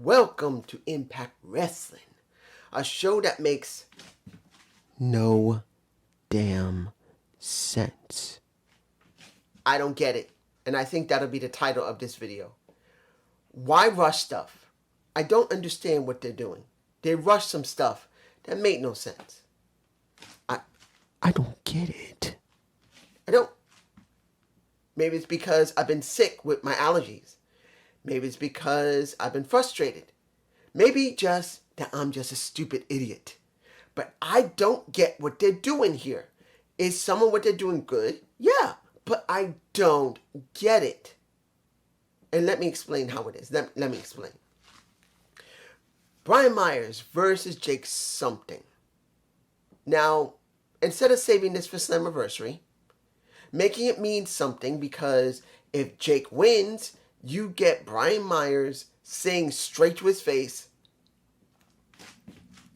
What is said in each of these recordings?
Welcome to Impact Wrestling, a show that makes no damn sense. I don't get it, and I think that'll be the title of this video. Why rush stuff? I don't understand what they're doing. They rushed some stuff that made no sense. I don't get it. I don't. Maybe it's because I've been sick with my allergies. Maybe it's because I've been frustrated. Maybe just that I'm just a stupid idiot. But I don't get what they're doing here. Is some of what they're doing good? Yeah, but I don't get it. And let me explain how it is. Let me explain. Brian Myers versus Jake something. Now, instead of saving this for Slammiversary, making it mean something, because if Jake wins, you get Brian Myers saying straight to his face,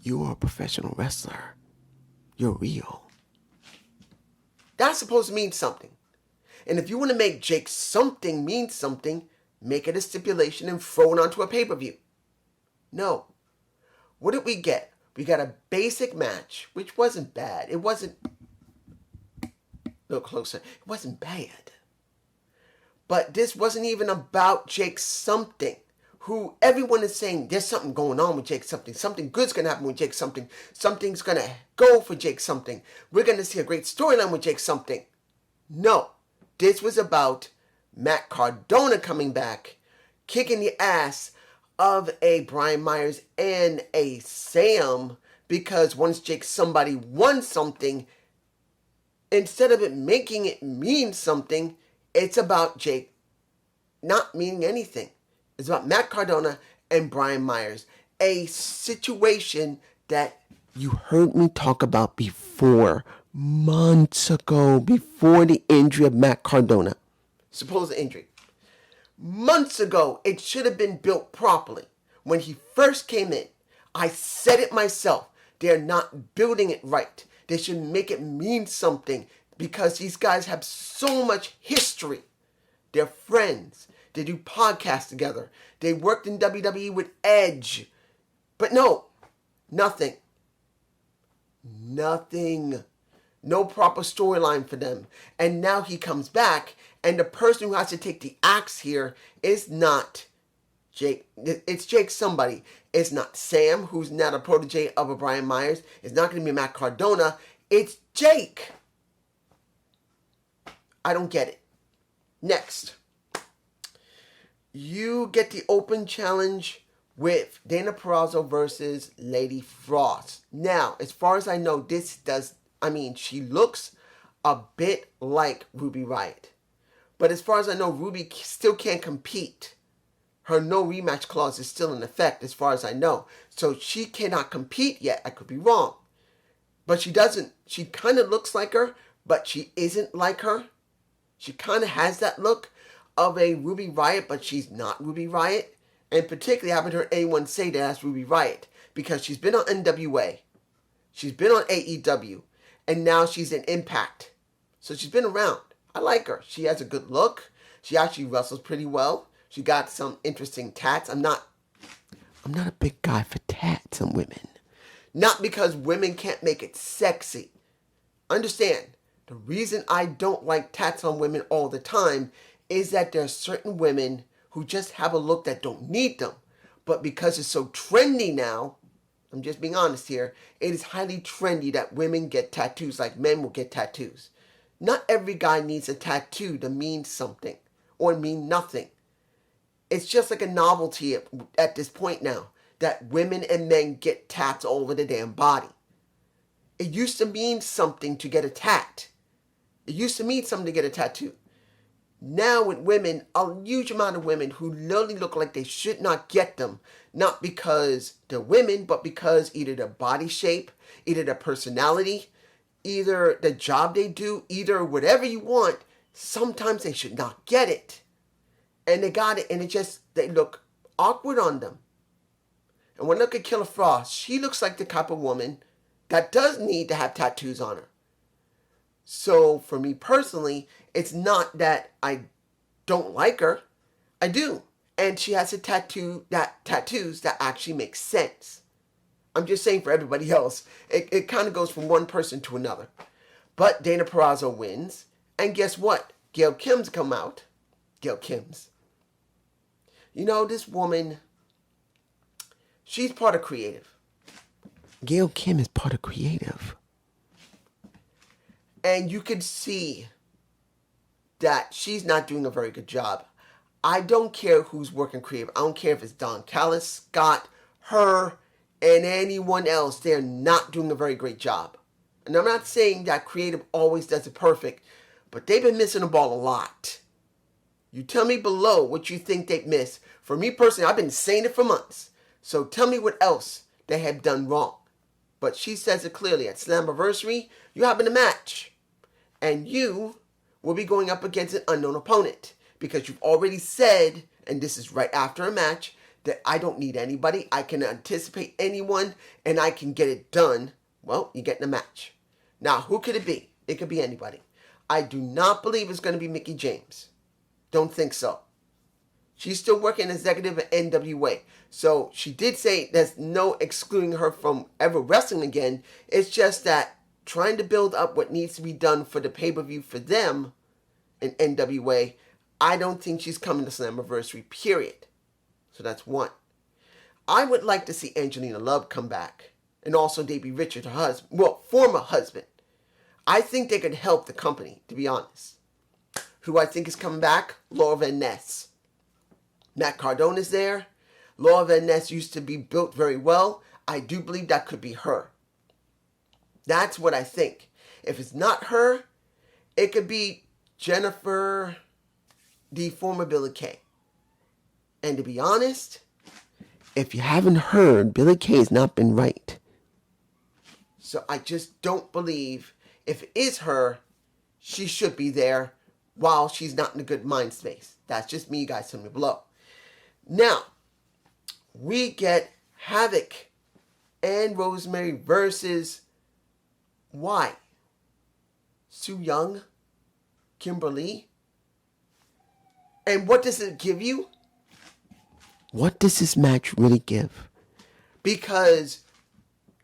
"You are a professional wrestler. You're real." That's supposed to mean something. And if you want to make Jake something mean something, make it a stipulation and throw it onto a pay-per-view. No. What did we get? We got a basic match, which wasn't bad. It wasn't... Look closer. It wasn't bad. But this wasn't even about Jake something, who everyone is saying there's something going on with Jake something. Something good's going to happen with Jake something. Something's going to go for Jake something. We're going to see a great storyline with Jake something. No. This was about Matt Cardona coming back, kicking the ass of a Brian Myers and a Sam, because once Jake somebody won something, instead of it making it mean something, it's about Jake not meaning anything. It's about Matt Cardona and Brian Myers. A situation that you heard me talk about before, months ago, before the injury of Matt Cardona. Supposed injury. Months ago, it should have been built properly. When he first came in, I said it myself. They're not building it right. They should make it mean something, because these guys have so much history. They're friends. They do podcasts together. They worked in WWE with Edge. But no, nothing. Nothing. No proper storyline for them. And now he comes back, and the person who has to take the axe here is not Jake. It's Jake somebody. It's not Sam, who's not a protege of a Brian Myers. It's not going to be Matt Cardona. It's Jake. I don't get it. Next, you get the open challenge with Dana Perazzo versus Lady Frost. Now, as far as I know, she looks a bit like Ruby Riott. But as far as I know, Ruby still can't compete. Her no rematch clause is still in effect, as far as I know. So she cannot compete yet. I could be wrong. But she doesn't. She kind of looks like her, but she isn't like her. She kind of has that look of a Ruby Riott, but she's not Ruby Riott. And particularly, I haven't heard anyone say that that's Ruby Riott, because she's been on NWA. She's been on AEW. And now she's in Impact. So she's been around. I like her. She has a good look. She actually wrestles pretty well. She got some interesting tats. I'm not a big guy for tats on women. Not because women can't make it sexy. Understand, the reason I don't like tats on women all the time is that there are certain women who just have a look that don't need them. But because it's so trendy now, I'm just being honest here, it is highly trendy that women get tattoos like men will get tattoos. Not every guy needs a tattoo to mean something or mean nothing. It's just like a novelty at this point now, that women and men get tats all over the damn body. It used to mean something to get a tat. It used to mean something to get a tattoo. Now with women, a huge amount of women who literally look like they should not get them, not because they're women, but because either their body shape, either their personality, either the job they do, either whatever you want, sometimes they should not get it. And they got it, and they look awkward on them. And when I look at Killer Frost, she looks like the type of woman that does need to have tattoos on her. So for me personally, it's not that I don't like her. I do. and she has a tattoos that actually make sense. I'm just saying for everybody else, it kind of goes from one person to another. But Dana Perazzo wins, and guess what? Gail Kim's come out. Gail Kim's. You know, this woman, she's part of creative. Gail Kim is part of creative. And you can see that she's not doing a very good job. I don't care who's working creative. I don't care if it's Don Callis, Scott, her, and anyone else. They're not doing a very great job. And I'm not saying that creative always does it perfect, but they've been missing the ball a lot. You tell me below what you think they've missed. For me personally, I've been saying it for months. So tell me what else they have done wrong. But she says it clearly. At Slammiversary, you have a match. And you will be going up against an unknown opponent. Because you've already said, and this is right after a match, that I don't need anybody. I can anticipate anyone, and I can get it done. Well, you get in a match. Now, who could it be? It could be anybody. I do not believe it's going to be Mickie James. Don't think so. She's still working executive at NWA. So she did say there's no excluding her from ever wrestling again. It's just that trying to build up what needs to be done for the pay-per-view for them in NWA, I don't think she's coming to Slammiversary, period. So that's one. I would like to see Angelina Love come back. And also Davey Richards, her husband. Well, former husband. I think they could help the company, to be honest. Who I think is coming back? Laura Van Ness. Matt Cardona's there. Laura Van Ness used to be built very well. I do believe that could be her. That's what I think. If it's not her, it could be Jennifer, the former Billie Kay. And to be honest, if you haven't heard, Billie Kay has not been right. So I just don't believe if it is her, she should be there while she's not in a good mind space. That's just me, you guys. Tell me below. Now, we get Havoc and Rosemary versus why? Su Yung, Kimberly. And what does it give you? What does this match really give? Because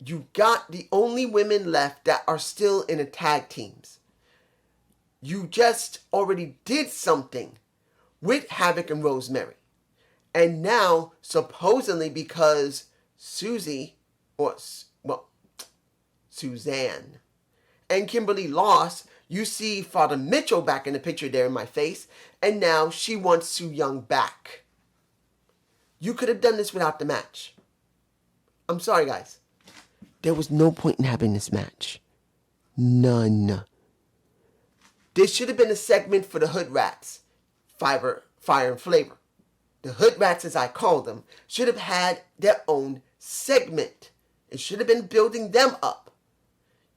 you got the only women left that are still in the tag teams. You just already did something with Havoc and Rosemary. And now, supposedly because Suzanne and Kimberly lost, you see Father Mitchell back in the picture there in my face, and now she wants Su Yung back. You could have done this without the match. I'm sorry, guys. There was no point in having this match. None. This should have been a segment for the Hood Rats. Fire and Flavor. The Hood Rats, as I call them, should have had their own segment. It should have been building them up.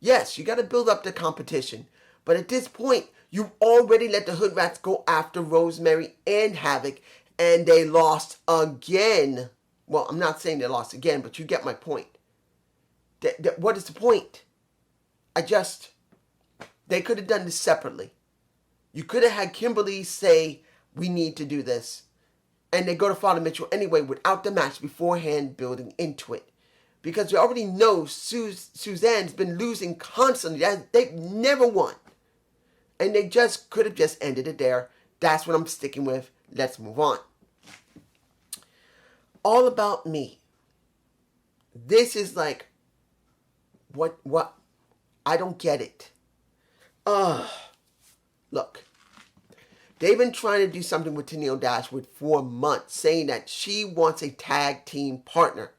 Yes, you got to build up the competition. But at this point, you already let the Hood Rats go after Rosemary and Havoc, and they lost again. Well, I'm not saying they lost again, but you get my point. What is the point? They could have done this separately. You could have had Kimberly say, we need to do this. And they go to Father Mitchell anyway without the match beforehand building into it. Because we already know Suzanne's been losing constantly. They've never won. And they just could have just ended it there. That's what I'm sticking with. Let's move on. All About Me. This is like, what? I don't get it. Look. They've been trying to do something with Tennille Dashwood for months, saying that she wants a tag team partner.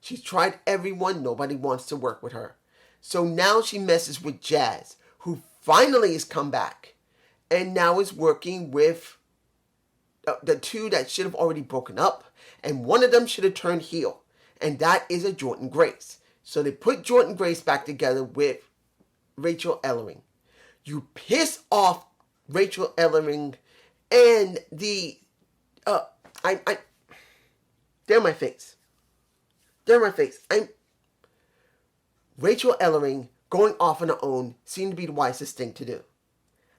She's tried everyone. Nobody wants to work with her. So now she messes with Jazz, who finally has come back and now is working with the two that should have already broken up. And one of them should have turned heel. And that is a Jordynne Grace. So they put Jordynne Grace back together with Rachel Ellering. You piss off Rachel Ellering and they're my face. Rachel Ellering going off on her own seemed to be the wisest thing to do.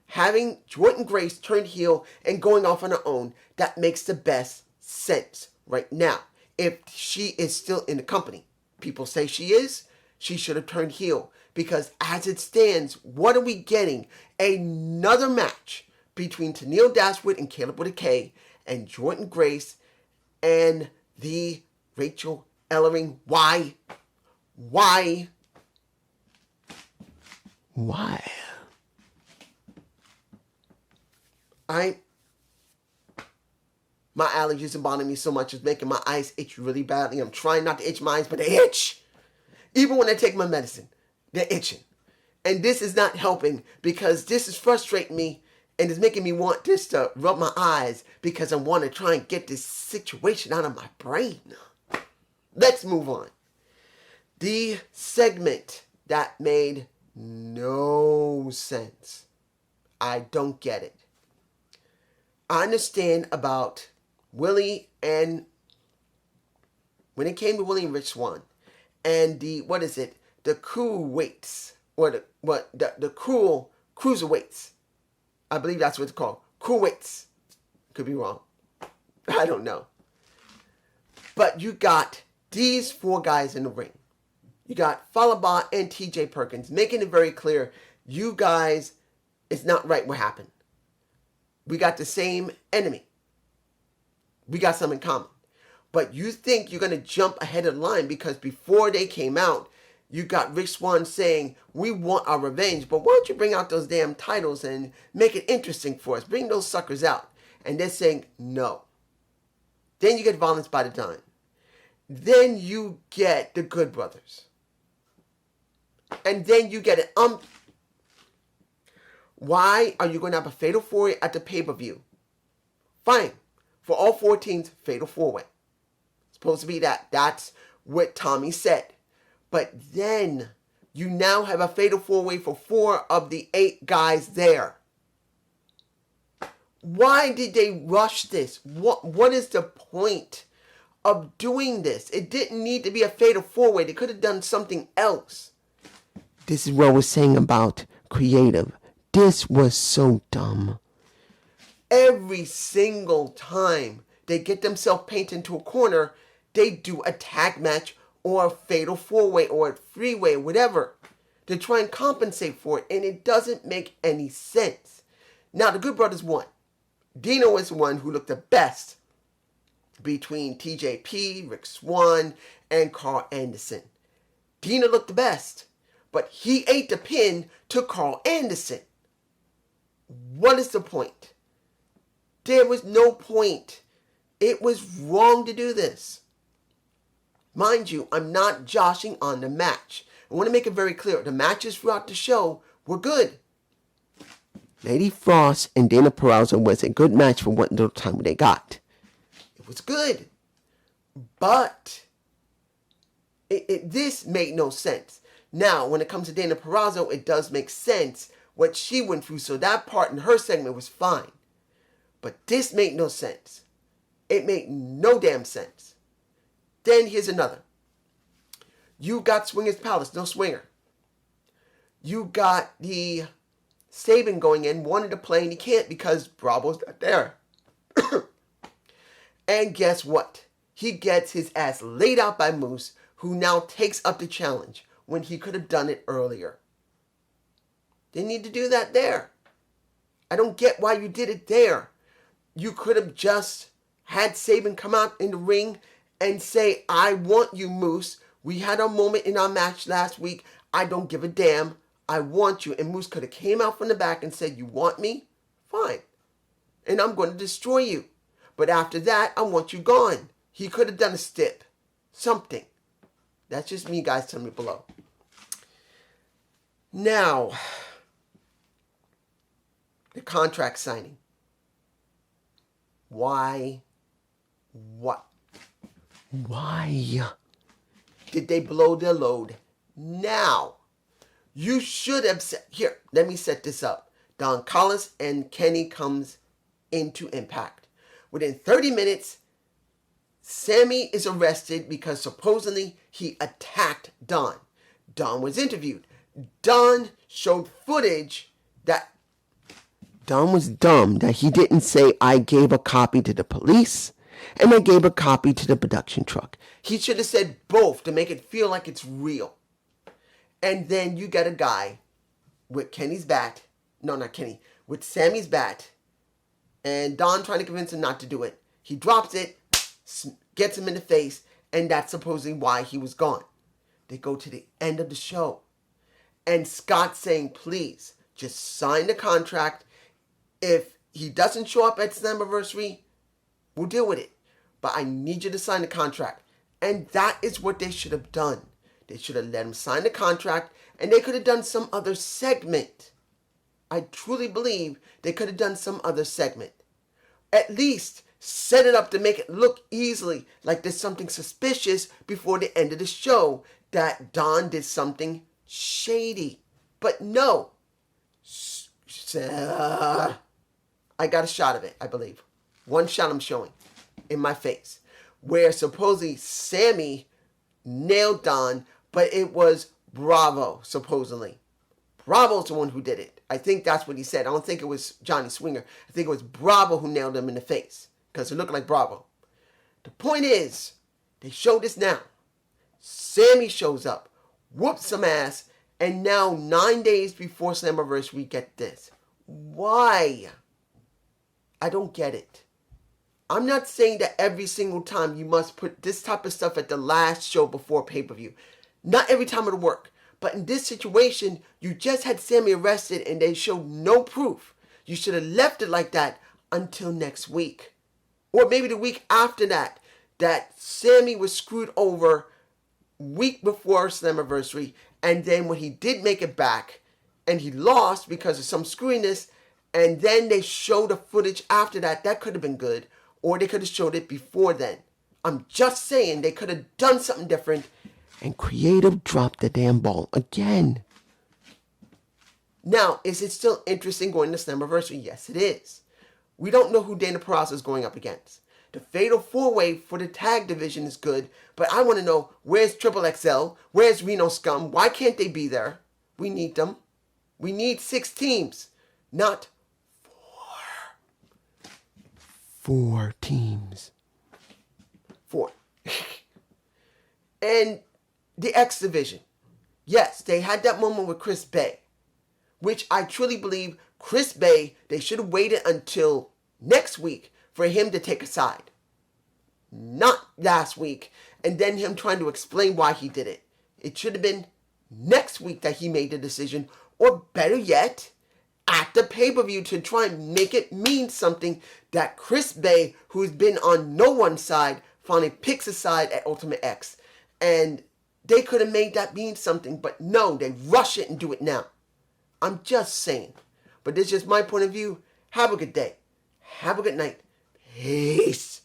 Having Jordynne Grace turn heel and going off on her own, that makes the best sense right now. If she is still in the company, people say she is, she should have turned heel. Because as it stands, what are we getting? Another match between Tennille Dashwood and Caleb with a K and Jordan Grace and the Rachel Ellering. Why? Why? My allergies are bothering me so much, it's making my eyes itch really badly. I'm trying not to itch my eyes, but they itch. Even when I take my medicine, they're itching. And this is not helping because this is frustrating me and it's making me want this to rub my eyes because I want to try and get this situation out of my brain. Let's move on. The segment that made no sense. I don't get it. I understand about Willie and when it came to Willie and Rich Swann and the crew weights or the cruel cruiserweights. I believe that's what it's called. Crew weights. Could be wrong. I don't know. But you got these four guys in the ring. You got Falaba and TJ Perkins making it very clear, you guys, it's not right what happened. We got the same enemy. We got some in common. But you think you're going to jump ahead of the line because before they came out, you got Rich Swann saying, we want our revenge, but why don't you bring out those damn titles and make it interesting for us? Bring those suckers out. And they're saying, no. Then you get Violence by the Dime. Then you get the Good Brothers. And then you get it. Why are you going to have a fatal four-way at the pay-per-view? Fine. For all 4 teams, fatal four-way. Supposed to be that. That's what Tommy said. But then you now have a fatal four-way for 4 of the 8 guys there. Why did they rush this? What is the point of doing this? It didn't need to be a fatal four-way. They could have done something else. This is what we're saying about creative. This was so dumb. Every single time they get themselves painted into a corner, they do a tag match or a fatal four-way or a three-way, whatever, to try and compensate for it, and it doesn't make any sense. Now, the Good Brothers won. Dino was the one who looked the best between TJP, Rick Swann, and Carl Anderson. Dino looked the best, but he ate the pin to Carl Anderson. What is the point? There was no point. It was wrong to do this. Mind you, I'm not joshing on the match. I want to make it very clear. The matches throughout the show were good. Lady Frost and Dana Perazzo was a good match for what little time they got. It was good. But this made no sense. Now, when it comes to Dana Perazzo, it does make sense what she went through. So that part in her segment was fine. But this made no sense. It made no damn sense. Then here's another. You got Swingers Palace, no swinger. You got the Sabin going in, wanted to play, and he can't because Bravo's not there. And guess what? He gets his ass laid out by Moose, who now takes up the challenge when he could have done it earlier. They need to do that there. I don't get why you did it there. You could have just had Sabin come out in the ring and say, I want you, Moose. We had a moment in our match last week. I don't give a damn. I want you. And Moose could have came out from the back and said, you want me? Fine. And I'm going to destroy you. But after that, I want you gone. He could have done a stip. Something. That's just me, guys. Tell me below. Now, the contract signing. Why? What? Why did they blow their load now? You should have said, here, let me set this up. Don Callis and Kenny comes into Impact. Within 30 minutes, Sammy is arrested because supposedly he attacked Don. Don was interviewed. Don showed footage that Don was dumb that he didn't say, I gave a copy to the police. and they gave a copy to the production truck. He should have said both to make it feel like it's real. And then you get a guy with Kenny's bat. No, not Kenny. With Sammy's bat. And Don trying to convince him not to do it. He drops it, gets him in the face, and that's supposedly why he was gone. They go to the end of the show. And Scott saying, please, just sign the contract. If he doesn't show up at Slammiversary, we'll deal with it. But I need you to sign the contract. And that is what they should have done. They should have let him sign the contract, and they could have done some other segment. I truly believe they could have done some other segment. At least set it up to make it look easily like there's something suspicious before the end of the show, that Don did something shady. But no. I got a shot of it, I believe. One shot I'm showing in my face, where supposedly Sammy nailed Don, but it was Bravo, supposedly. Bravo's the one who did it. I think that's what he said. I don't think it was Johnny Swinger. I think it was Bravo who nailed him in the face, because it looked like Bravo. The point is, they showed this now. Sammy shows up, whoops some ass, and now 9 days before Slammiversary, we get this. Why? I don't get it. I'm not saying that every single time you must put this type of stuff at the last show before pay-per-view. Not every time it'll work. But in this situation, you just had Sammy arrested and they showed no proof. You should have left it like that until next week. Or maybe the week after that. That Sammy was screwed over week before Slammiversary. And then when he did make it back and he lost because of some screwiness, and then they showed the footage after that, that could have been good. Or they could have showed it before then. I'm just saying they could have done something different. And creative dropped the damn ball again. Now, is it still interesting going to Slammiversary? Yes, it is. We don't know who Dana Perazzo is going up against. The Fatal 4-Way for the tag division is good, but I want to know, where's Triple XL? Where's Reno Scum? Why can't they be there? We need them. We need 6 teams, not 4. 4 teams. 4. And the X Division. Yes, they had that moment with Chris Bay, which I truly believe Chris Bay, they should have waited until next week for him to take a side. Not last week, and then him trying to explain why he did it. It should have been next week that he made the decision, or better yet, at the pay-per-view to try and make it mean something, that Chris Bay, who's been on no one's side, finally picks a side at Ultimate X. And they could have made that mean something, but no, they rush it and do it now. I'm just saying. But this is just my point of view. Have a good day. Have a good night. Peace.